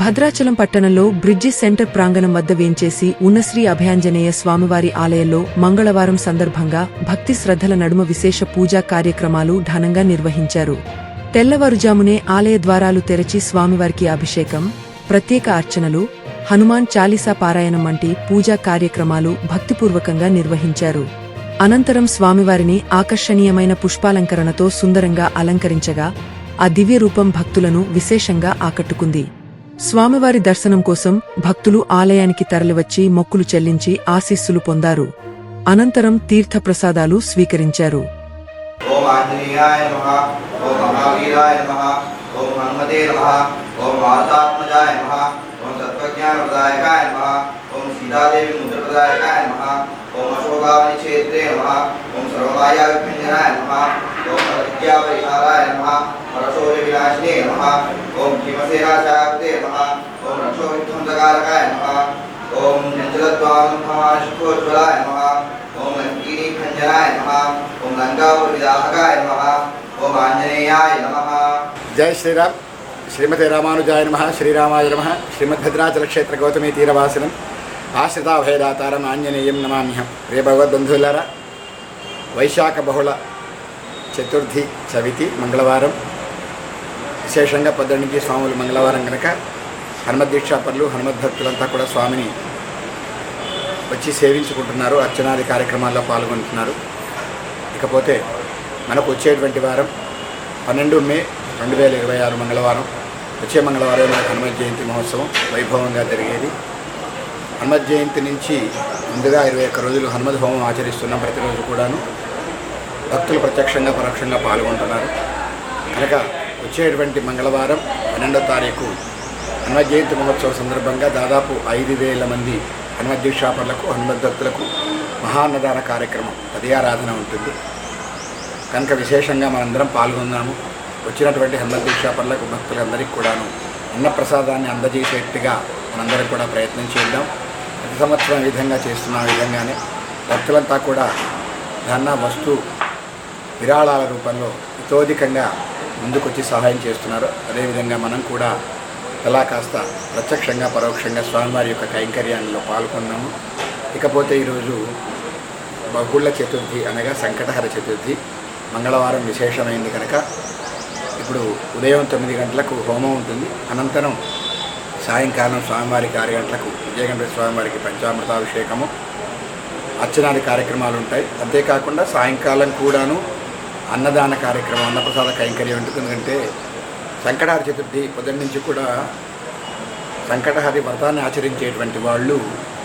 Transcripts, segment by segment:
భద్రాచలం పట్టణంలో bridge centre ప్రాంగణం వద్ద వేంచేసి ఉన్న శ్రీ అభయాంజనేయ స్వామివారి ఆలయంలో మంగళవారం సందర్భంగా భక్తి శ్రద్ధల నడుమ విశేష పూజా కార్యక్రమాలు ఘనంగా నిర్వహించారు. తెల్లవారుజామునే ఆలయ ద్వారాలు తెరచి స్వామివారికి అభిషేకం, ప్రత్యేక అర్చనలు, హనుమాన్ చాలీసా పారాయణం వంటి పూజా కార్యక్రమాలు భక్తిపూర్వకంగా నిర్వహించారు. అనంతరం స్వామివారిని ఆకర్షణీయమైన పుష్పాలంకరణతో సుందరంగా అలంకరించగా ఆ దివ్య రూపం భక్తులను విశేషంగా ఆకట్టుకుంది. స్వామివారి దర్శనం కోసం భక్తులు ఆలయానికి తరలివచ్చి మొక్కులు చెల్లించి ఆశీస్సులు పొందారు. అనంతరం తీర్థ ప్రసాదాలు స్వీకరించారు. ఓం ఆంజనేయాయ నమః, ఓం మహావీరాయ నమః, ఓం హనుమతే నమః, ఓం మాతాత్మజాయ నమః, ఓం సత్వజ్ఞానప్రదాయకాయ నమః, ఓం సీతాదేవి ముద్రప్రదాయకాయ నమః, ఓం అశోకావని క్షేత్రే నమః, ఓం సర్వమాయా విభంజనాయ నమః, ఓం విద్యాపరిహారాయ నమః, పరశోర వినాశినే నమః, ఓం భీమసేనాచార్యతే నమః, ఓం రక్షోవిధ్వంసకారకాయ నమః, ఓం నంజలద్వాంశుకోజ్వలాయ నమః, ఓం లంకీనిభంజనాయ నమః, ఓం లంకాపురిదాహకాయ నమః, ఓం ఆంజనేయాయ నమః. జై శ్రీరామ్. శ్రీమతే రామానుజాయ నమః, శ్రీరామాయ నమః. శ్రీమద్భద్రాచల క్షేత్ర గౌతమి తీరవాసినం ఆశ్రితాభయదాతారం ఆంజనేయం నమామ్యహం. ప్రియ భగవద్బంధువులారా, వైశాఖ బహుళ చతుర్థి చవితి మంగళవారం, విశేషంగా 18 స్వాములు మంగళవారం కనుక హనుమద్దీక్షాపరులు హనుమద్భక్తులంతా కూడా స్వామిని వచ్చి సేవించుకుంటున్నారు, అర్చనాది కార్యక్రమాల్లో పాల్గొంటున్నారు. ఇకపోతే మనకు వచ్చేటువంటి వారం 12 మే 2026 మంగళవారం, వచ్చే మంగళవారం మనకు హనుమత్ జయంతి మహోత్సవం వైభవంగా జరిగేది. హనుమత్ జయంతి నుంచి ముందుగా 21 రోజులు హనుమద్ హోమం ఆచరిస్తున్నాం. ప్రతిరోజు కూడాను భక్తులు ప్రత్యక్షంగా పరోక్షంగా పాల్గొంటున్నారు కనుక వచ్చేటువంటి మంగళవారం 12వ తారీఖు హనుమత్ జయంతి మహోత్సవం సందర్భంగా దాదాపు 5,000 మంది హనుమద్దీక్షాపరులకు హనుమద్భక్తులకు మహాన్నదాన కార్యక్రమం పదయారాధన ఉంటుంది కనుక విశేషంగా మనందరం పాల్గొన్నాము. వచ్చినటువంటి హనుమద్దీక్షాపరులకు భక్తులందరికీ కూడాను అన్నప్రసాదాన్ని అందజేసేట్టుగా మనందరం కూడా ప్రయత్నం చేద్దాం. ప్రతి సంవత్సరం ఈ విధంగా చేస్తున్న విధంగానే భక్తులంతా కూడా ధన వస్తు విరాళాల రూపంలో ఇతోధికంగా ముందుకొచ్చి సహాయం చేస్తున్నారు. అదేవిధంగా మనం కూడా ఎలా కాస్త ప్రత్యక్షంగా పరోక్షంగా స్వామివారి యొక్క కైంకర్యాల్లో పాల్గొన్నాము. ఇకపోతే ఈరోజు బహుళ చతుర్థి అనగా సంకటహర చతుర్థి మంగళవారం విశేషమైంది కనుక ఇప్పుడు ఉదయం 9 గంటలకు హోమం ఉంటుంది. అనంతరం సాయంకాలం స్వామివారికి 6 గంటలకు విజయగణపతి స్వామివారికి పంచామృతాభిషేకము, అర్చనాది కార్యక్రమాలు ఉంటాయి. అంతేకాకుండా సాయంకాలం కూడాను అన్నదాన కార్యక్రమం, అన్నప్రసాద కైంకర్యం ఉంటుంది. ఎందుకంటే సంకటహర చతుర్థి పొద్దున్న నుంచి కూడా సంకటహరి వ్రతాన్ని ఆచరించేటువంటి వాళ్ళు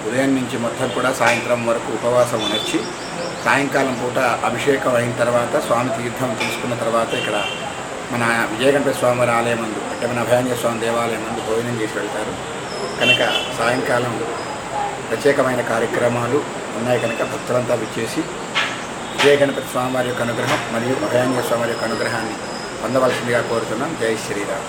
ఉదయం నుంచి మొత్తం కూడా సాయంత్రం వరకు ఉపవాసం ఉనర్చి సాయంకాలం పూట అభిషేకం అయిన తర్వాత స్వామి తీర్థం తీసుకున్న తర్వాత ఇక్కడ మన విజయగణపతి స్వామివారి ఆలయం ముందు అంటే మన అభయాంజనేయ స్వామి దేవాలయం ముందు భోజనం చేసి వెళ్తారు కనుక సాయంకాలం ప్రత్యేకమైన కార్యక్రమాలు ఉన్నాయి కనుక భక్తులంతా విచ్చేసి విజయగణపతి స్వామివారి యొక్క అనుగ్రహం మరియు అభయాంజనేయ స్వామివారి యొక్క అనుగ్రహాన్ని పొందవలసిందిగా కోరుతున్నాం. జై శ్రీరామ్.